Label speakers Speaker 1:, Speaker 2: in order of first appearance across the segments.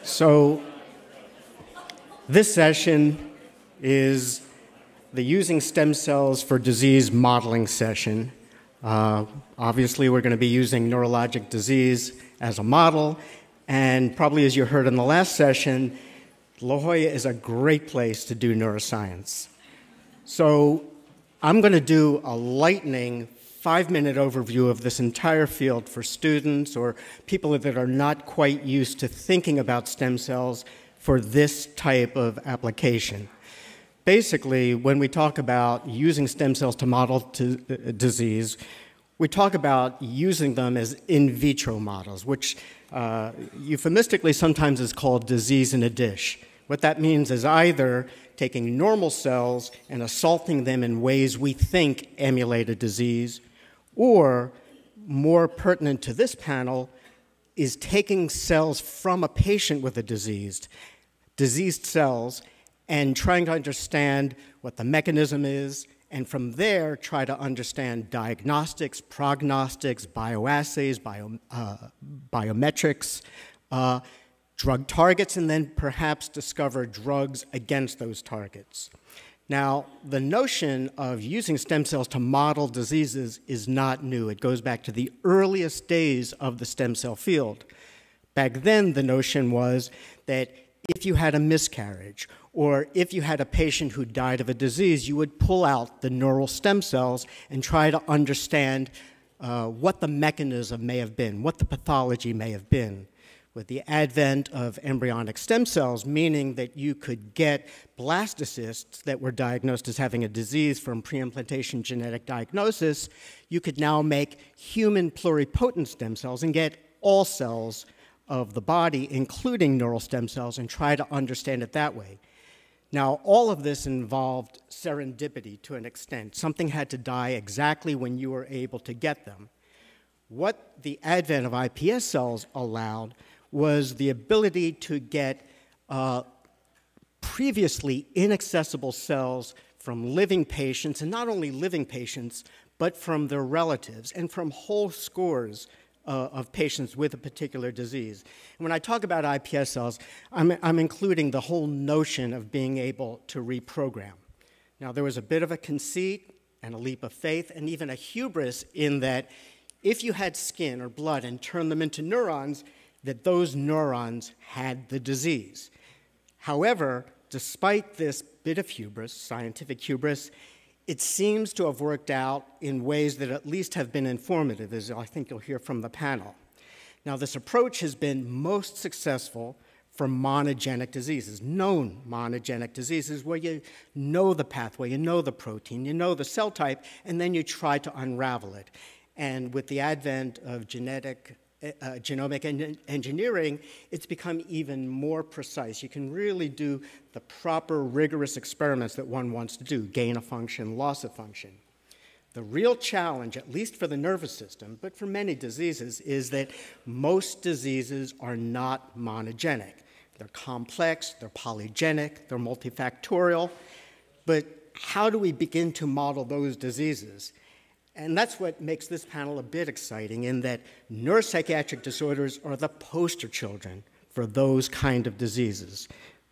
Speaker 1: So this session is the Using Stem Cells for Disease Modeling session. Obviously, we're going to be using neurologic disease as a model, and probably as you heard in the last session, La Jolla is a great place to do neuroscience. So I'm going to do a lightning 5-minute overview of this entire field for students or people that are not quite used to thinking about stem cells for this type of application. Basically, when we talk about using stem cells to model disease, we talk about using them as in vitro models, which euphemistically sometimes is called disease in a dish. What that means is either taking normal cells and assaulting them in ways we think emulate a disease, or more pertinent to this panel is taking cells from a patient with a diseased cells, and trying to understand what the mechanism is, and from there try to understand diagnostics, prognostics, bioassays, biometrics, drug targets, and then perhaps discover drugs against those targets. Now, the notion of using stem cells to model diseases is not new. It goes back to the earliest days of the stem cell field. Back then, the notion was that if you had a miscarriage or if you had a patient who died of a disease, you would pull out the neural stem cells and try to understand what the mechanism may have been, what the pathology may have been. With the advent of embryonic stem cells, meaning that you could get blastocysts that were diagnosed as having a disease from pre-implantation genetic diagnosis, you could now make human pluripotent stem cells and get all cells of the body, including neural stem cells, and try to understand it that way. Now, all of this involved serendipity to an extent. Something had to die exactly when you were able to get them. What the advent of iPS cells allowed was the ability to get previously inaccessible cells from living patients, and not only living patients, but from their relatives, and from whole scores of patients with a particular disease. And when I talk about iPS cells, I'm including the whole notion of being able to reprogram. Now, there was a bit of a conceit and a leap of faith, and even a hubris in that if you had skin or blood and turned them into neurons, that those neurons had the disease. However, despite this bit of hubris, scientific hubris, it seems to have worked out in ways that at least have been informative, as I think you'll hear from the panel. Now, this approach has been most successful for monogenic diseases, known monogenic diseases, where you know the pathway, you know the protein, you know the cell type, and then you try to unravel it. And with the advent of genomic engineering, it's become even more precise. You can really do the proper rigorous experiments that one wants to do, gain of function, loss of function. The real challenge, at least for the nervous system, but for many diseases, is that most diseases are not monogenic. They're complex, they're polygenic, they're multifactorial, but how do we begin to model those diseases? And that's what makes this panel a bit exciting, in that neuropsychiatric disorders are the poster children for those kind of diseases.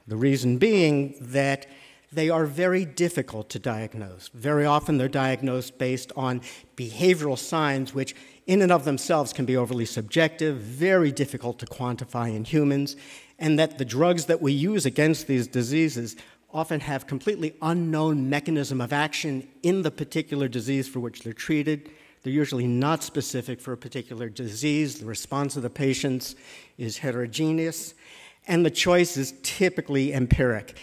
Speaker 1: The reason being that they are very difficult to diagnose. Very often they're diagnosed based on behavioral signs, which in and of themselves can be overly subjective, very difficult to quantify in humans, and that the drugs that we use against these diseases often have completely unknown mechanism of action in the particular disease for which they're treated. They're usually not specific for a particular disease. The response of the patients is heterogeneous, and the choice is typically empiric.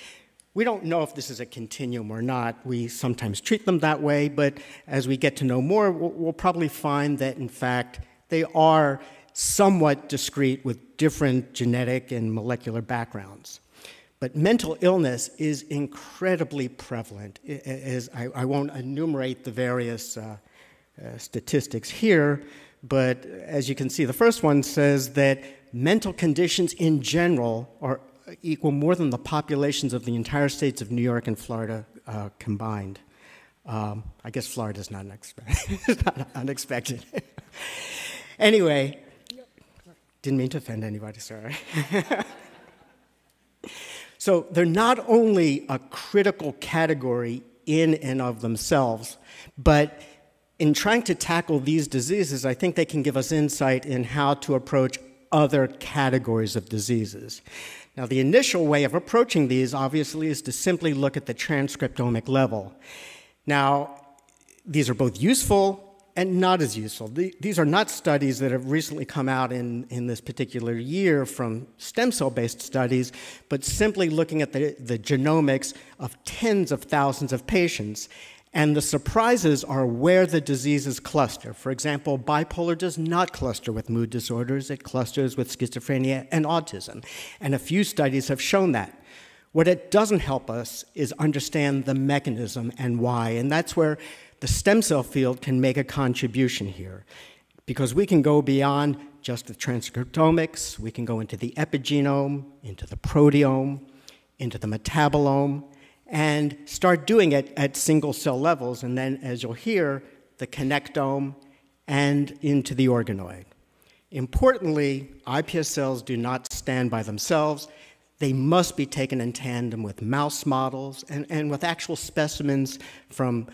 Speaker 1: We don't know if this is a continuum or not. We sometimes treat them that way, but as we get to know more, we'll probably find that, in fact, they are somewhat discrete with different genetic and molecular backgrounds. But mental illness is incredibly prevalent. I won't enumerate the various statistics here, but as you can see, the first one says that mental conditions in general equal more than the populations of the entire states of New York and Florida combined. I guess Florida's not unexpected. Anyway, didn't mean to offend anybody, sorry. So they're not only a critical category in and of themselves, but in trying to tackle these diseases, I think they can give us insight in how to approach other categories of diseases. Now, the initial way of approaching these, obviously, is to simply look at the transcriptomic level. Now, these are both useful and not as useful. These are not studies that have recently come out in this particular year from stem cell-based studies, but simply looking at the genomics of tens of thousands of patients. And the surprises are where the diseases cluster. For example, bipolar does not cluster with mood disorders. It clusters with schizophrenia and autism. And a few studies have shown that. What it doesn't help us is understand the mechanism and why. And that's where the stem cell field can make a contribution here. Because we can go beyond just the transcriptomics. We can go into the epigenome, into the proteome, into the metabolome, and start doing it at single cell levels, and then, as you'll hear, the connectome and into the organoid. Importantly, iPS cells do not stand by themselves. They must be taken in tandem with mouse models and with actual specimens from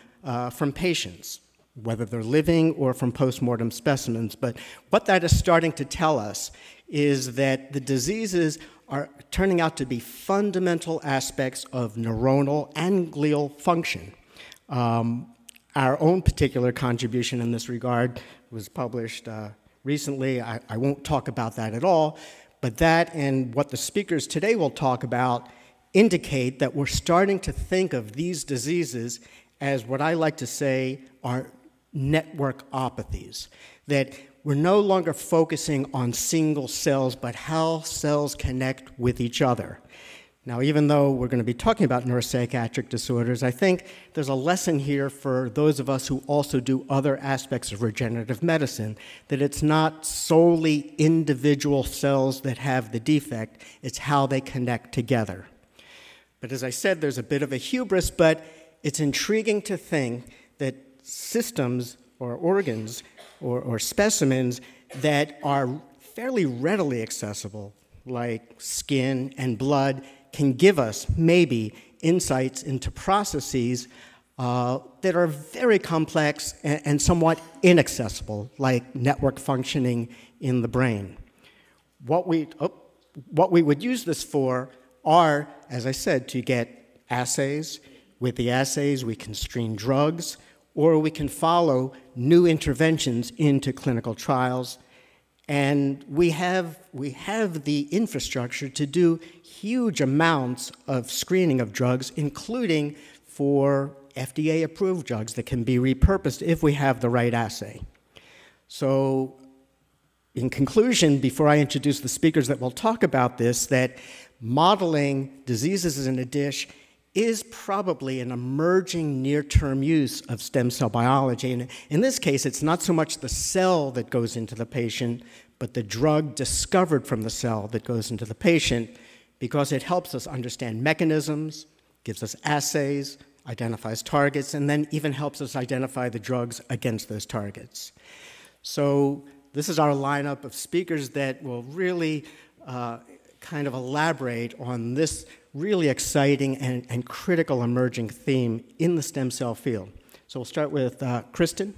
Speaker 1: patients, whether they're living or from postmortem specimens. But what that is starting to tell us is that the diseases are turning out to be fundamental aspects of neuronal and glial function. Our own particular contribution in this regard was published recently. I won't talk about that at all, but that and what the speakers today will talk about indicate that we're starting to think of these diseases as what I like to say are networkopathies, that we're no longer focusing on single cells, but how cells connect with each other. Now, even though we're going to be talking about neuropsychiatric disorders, I think there's a lesson here for those of us who also do other aspects of regenerative medicine, that it's not solely individual cells that have the defect, it's how they connect together. But as I said, there's a bit of a hubris, but it's intriguing to think that systems or organs or specimens that are fairly readily accessible, like skin and blood, can give us maybe insights into processes that are very complex and somewhat inaccessible, like network functioning in the brain. What we would use this for are, as I said, to get assays. With the assays, we can screen drugs, or we can follow new interventions into clinical trials. And we have the infrastructure to do huge amounts of screening of drugs, including for FDA-approved drugs that can be repurposed if we have the right assay. So in conclusion, before I introduce the speakers that will talk about this, that modeling diseases in a dish is probably an emerging near-term use of stem cell biology. And in this case, it's not so much the cell that goes into the patient, but the drug discovered from the cell that goes into the patient, because it helps us understand mechanisms, gives us assays, identifies targets, and then even helps us identify the drugs against those targets. So this is our lineup of speakers that will really kind of elaborate on this really exciting and critical emerging theme in the stem cell field. So we'll start with Kristen.